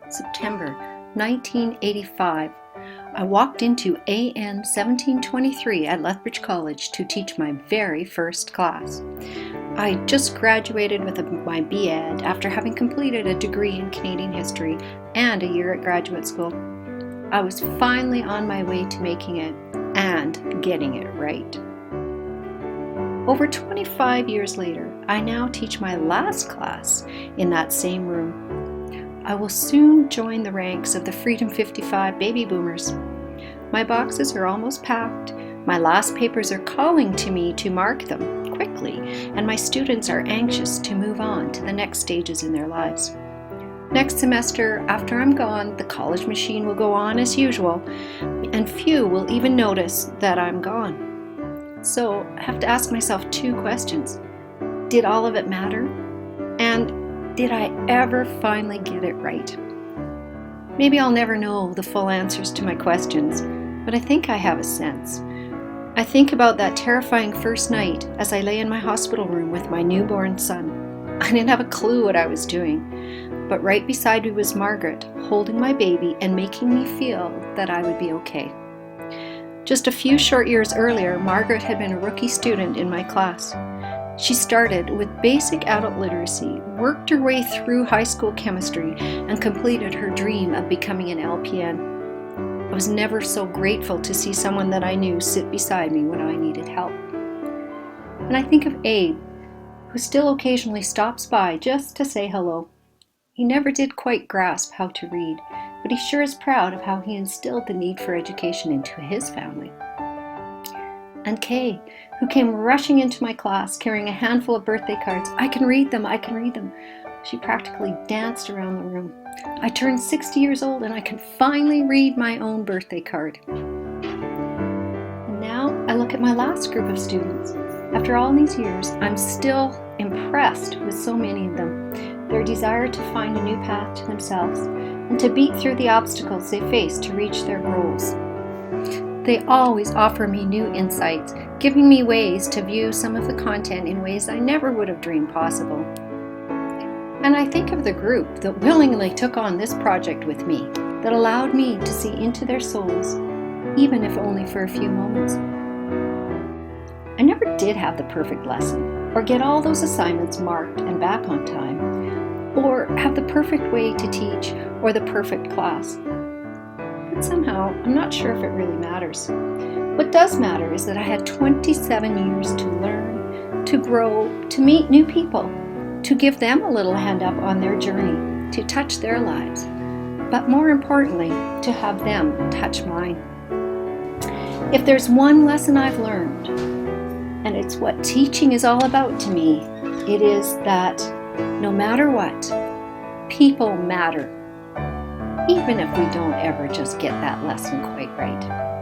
September 1985. I walked into AN 1723 at Lethbridge College to teach my very first class. I just graduated with my B.Ed after having completed a degree in Canadian history and a year at graduate school. I was finally on my way to making it and getting it right. Over 25 years later, I now teach my last class in that same room. I will soon join the ranks of the Freedom 55 baby boomers. My boxes are almost packed. My last papers are calling to me to mark them quickly, and my students are anxious to move on to the next stages in their lives. Next semester, after I'm gone, the college machine will go on as usual, and few will even notice that I'm gone. So I have to ask myself two questions. Did all of it matter? And did I ever finally get it right? Maybe I'll never know the full answers to my questions, but I think I have a sense. I think about that terrifying first night as I lay in my hospital room with my newborn son. I didn't have a clue what I was doing, but right beside me was Margaret, holding my baby and making me feel that I would be okay. Just a few short years earlier, Margaret had been a rookie student in my class. She started with basic adult literacy, worked her way through high school chemistry, and completed her dream of becoming an LPN. I was never so grateful to see someone that I knew sit beside me when I needed help. And I think of Abe, who still occasionally stops by just to say hello. He never did quite grasp how to read, but he sure is proud of how he instilled the need for education into his family. And Kay, who came rushing into my class carrying a handful of birthday cards. I can read them. She practically danced around the room. I turned 60 years old and I can finally read my own birthday card. And now I look at my last group of students. After all these years, I'm still impressed with so many of them. Their desire to find a new path to themselves and to beat through the obstacles they face to reach their goals. They always offer me new insights, giving me ways to view some of the content in ways I never would have dreamed possible. And I think of the group that willingly took on this project with me, that allowed me to see into their souls, even if only for a few moments. I never did have the perfect lesson, or get all those assignments marked and back on time, or have the perfect way to teach, or the perfect class. But somehow, I'm not sure if it really matters. What does matter is that I had 27 years to learn, to grow, to meet new people, to give them a little hand up on their journey, to touch their lives, but more importantly, to have them touch mine. If there's one lesson I've learned, and it's what teaching is all about to me, it is that no matter what, people matter, even if we don't ever just get that lesson quite right.